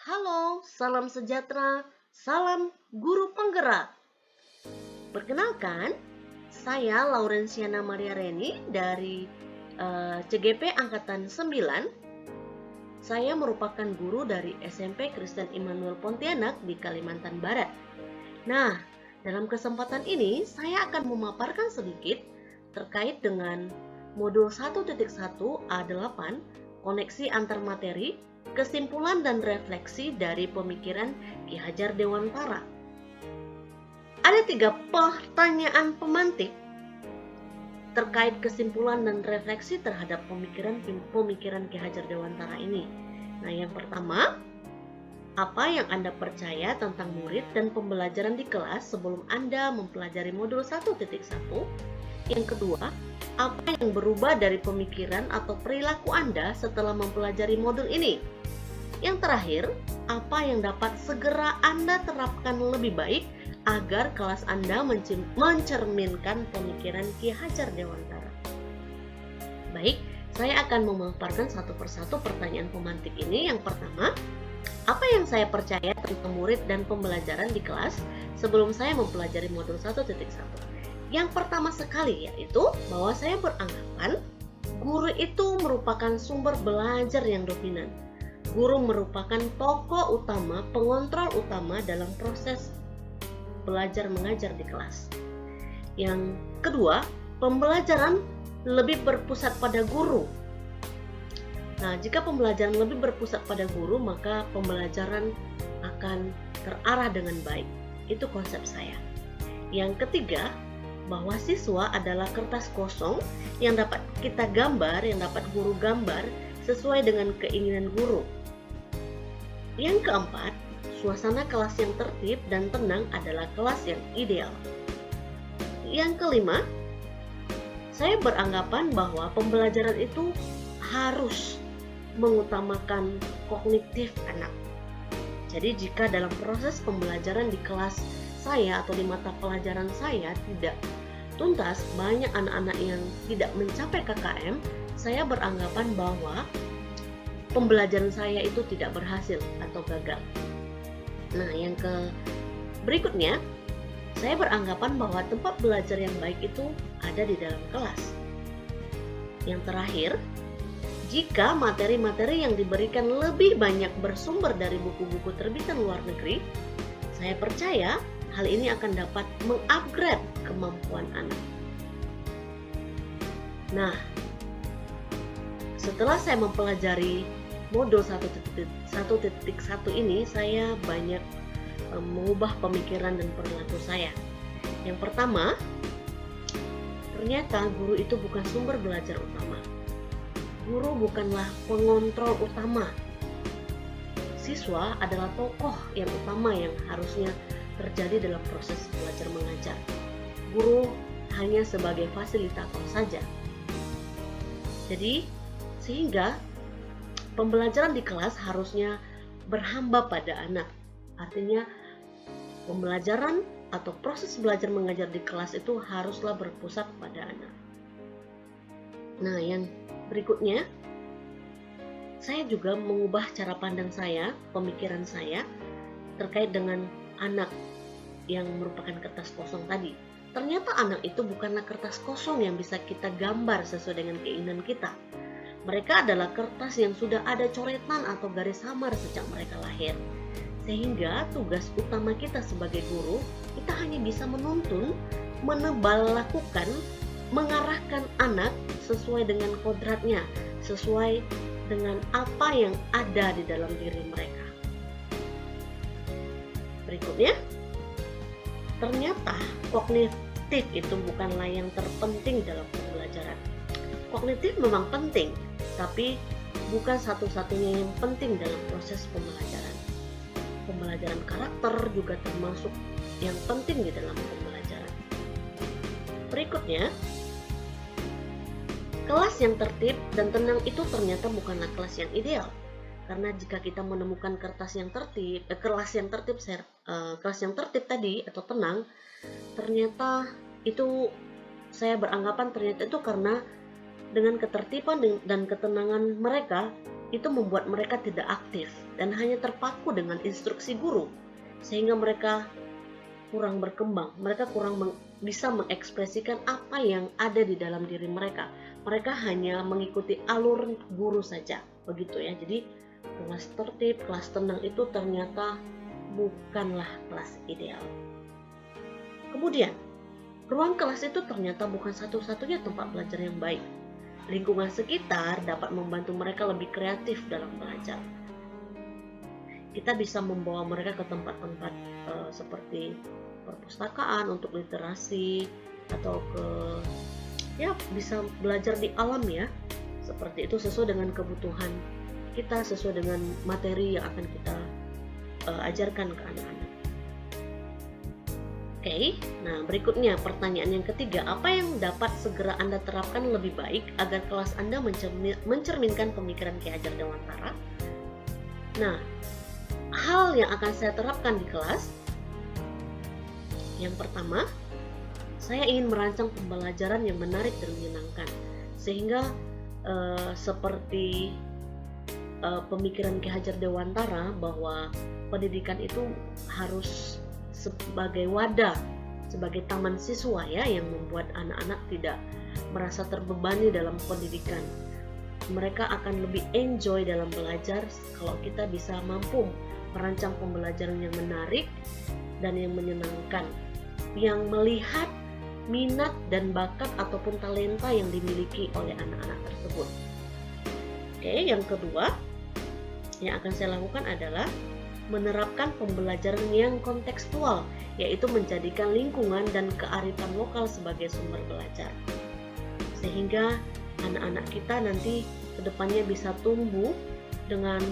Halo, salam sejahtera, salam guru penggerak. Perkenalkan, saya Laurenciana Maria Reni dari CGP Angkatan 9. Saya merupakan guru dari SMP Kristen Immanuel Pontianak di Kalimantan Barat. Nah, dalam kesempatan ini saya akan memaparkan sedikit terkait dengan modul 1.1 A8, koneksi antar materi, kesimpulan dan refleksi dari pemikiran Ki Hajar Dewantara. Ada 3 pertanyaan pemantik terkait kesimpulan dan refleksi terhadap pemikiran Ki Hajar Dewantara ini. Nah, yang pertama, apa yang Anda percaya tentang murid dan pembelajaran di kelas sebelum Anda mempelajari modul 1.1? Yang kedua, apa yang berubah dari pemikiran atau perilaku Anda setelah mempelajari modul ini? Yang terakhir, apa yang dapat segera Anda terapkan lebih baik agar kelas Anda mencerminkan pemikiran Ki Hajar Dewantara? Baik, saya akan memaparkan satu persatu pertanyaan pemantik ini. Yang pertama, apa yang saya percaya tentang murid dan pembelajaran di kelas sebelum saya mempelajari modul 1.1? Yang pertama sekali yaitu bahwa saya beranggapan guru itu merupakan sumber belajar yang dominan. Guru merupakan tokoh utama, pengontrol utama dalam proses belajar mengajar di kelas. Yang kedua, pembelajaran lebih berpusat pada guru. Nah, jika pembelajaran lebih berpusat pada guru, maka pembelajaran akan terarah dengan baik. Itu konsep saya. Yang ketiga, bahwa siswa adalah kertas kosong yang dapat kita gambar, yang dapat guru gambar sesuai dengan keinginan guru. Yang keempat, suasana kelas yang tertib dan tenang adalah kelas yang ideal. Yang kelima, saya beranggapan bahwa pembelajaran itu harus mengutamakan kognitif anak. Jadi jika dalam proses pembelajaran di kelas saya atau di mata pelajaran saya tidak tuntas, banyak anak-anak yang tidak mencapai KKM, saya beranggapan bahwa pembelajaran saya itu tidak berhasil atau gagal. Nah, yang berikutnya, saya beranggapan bahwa tempat belajar yang baik itu ada di dalam kelas. Yang terakhir, jika materi-materi yang diberikan lebih banyak bersumber dari buku-buku terbitan luar negeri, saya percaya hal ini akan dapat mengupgrade kemampuan anak. Nah, setelah saya mempelajari modul 1.1 ini, saya banyak mengubah pemikiran dan perilaku saya. Yang pertama, ternyata guru itu bukan sumber belajar utama. Guru bukanlah pengontrol utama. Siswa adalah tokoh yang utama yang harusnya terjadi dalam proses belajar mengajar. Guru hanya sebagai fasilitator saja. Jadi, sehingga pembelajaran di kelas harusnya berhamba pada anak. Artinya, pembelajaran atau proses belajar mengajar di kelas itu haruslah berpusat pada anak. Nah, yang berikutnya, saya juga mengubah cara pandang saya, pemikiran saya terkait dengan anak yang merupakan kertas kosong tadi. Ternyata anak itu bukanlah kertas kosong yang bisa kita gambar sesuai dengan keinginan kita. Mereka adalah kertas yang sudah ada coretan atau garis samar sejak mereka lahir. Sehingga tugas utama kita sebagai guru, kita hanya bisa menuntun, menebal, lakukan, mengarahkan anak sesuai dengan kodratnya, sesuai dengan apa yang ada di dalam diri mereka. Berikutnya, ternyata kognitif itu bukanlah yang terpenting dalam pembelajaran. Kognitif memang penting, tapi bukan satu-satunya yang penting dalam proses pembelajaran. Pembelajaran karakter juga termasuk yang penting di dalam pembelajaran. Berikutnya, kelas yang tertib dan tenang itu ternyata bukanlah kelas yang ideal. Karena jika kita menemukan kelas yang tertib tadi atau tenang, ternyata itu saya beranggapan ternyata itu karena dengan ketertiban dan ketenangan mereka, itu membuat mereka tidak aktif dan hanya terpaku dengan instruksi guru, sehingga mereka kurang berkembang, mereka kurang bisa mengekspresikan apa yang ada di dalam diri mereka. Mereka hanya mengikuti alur guru saja, begitu ya. Jadi kelas tertib, kelas tenang itu ternyata bukanlah kelas ideal. Kemudian, ruang kelas itu ternyata bukan satu-satunya tempat belajar yang baik. Lingkungan sekitar dapat membantu mereka lebih kreatif dalam belajar. Kita bisa membawa mereka ke tempat-tempat seperti perpustakaan untuk literasi, atau bisa belajar di alam ya. Seperti itu, sesuai dengan kebutuhan kita, sesuai dengan materi yang akan kita ajarkan ke anak-anak. Oke, nah berikutnya pertanyaan yang ketiga, apa yang dapat segera Anda terapkan lebih baik agar kelas Anda mencerminkan pemikiran Ki Hajar Dewantara? Nah, hal yang akan saya terapkan di kelas, yang pertama, saya ingin merancang pembelajaran yang menarik dan menyenangkan, sehingga seperti pemikiran Ki Hajar Dewantara bahwa pendidikan itu harus sebagai wadah, sebagai taman siswa ya, yang membuat anak-anak tidak merasa terbebani dalam pendidikan. Mereka akan lebih enjoy dalam belajar kalau kita bisa mampu merancang pembelajaran yang menarik dan yang menyenangkan, yang melihat minat dan bakat ataupun talenta yang dimiliki oleh anak-anak tersebut. Oke, yang kedua yang akan saya lakukan adalah menerapkan pembelajaran yang kontekstual, yaitu menjadikan lingkungan dan kearifan lokal sebagai sumber belajar, sehingga anak-anak kita nanti kedepannya bisa tumbuh dengan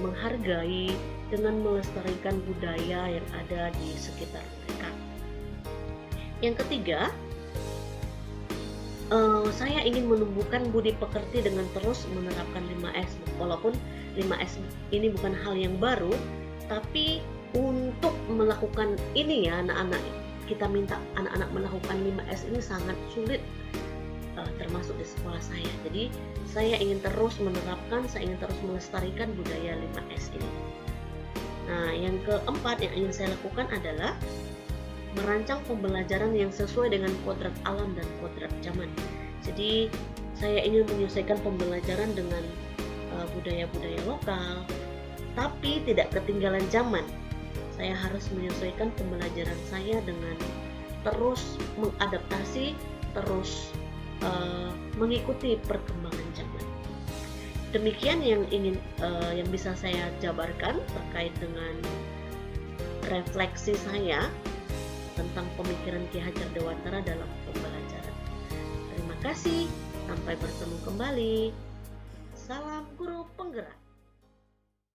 menghargai, dengan melestarikan budaya yang ada di sekitar mereka. Yang ketiga, saya ingin menumbuhkan budi pekerti dengan terus menerapkan 5S. Walaupun 5S ini bukan hal yang baru, tapi untuk melakukan ini ya anak-anak, kita minta anak-anak melakukan 5S ini sangat sulit, termasuk di sekolah saya. Jadi saya ingin terus menerapkan, saya ingin terus melestarikan budaya 5S ini. Nah, yang keempat yang ingin saya lakukan adalah merancang pembelajaran yang sesuai dengan kodrat alam dan kodrat zaman. Jadi saya ingin menyesuaikan pembelajaran dengan budaya-budaya lokal, tapi tidak ketinggalan zaman. Saya harus menyesuaikan pembelajaran saya dengan terus mengadaptasi, terus mengikuti perkembangan zaman. Demikian yang bisa saya jabarkan terkait dengan refleksi saya tentang pemikiran Ki Hajar Dewantara dalam pembelajaran. Terima kasih, sampai bertemu kembali. Salam guru penggerak.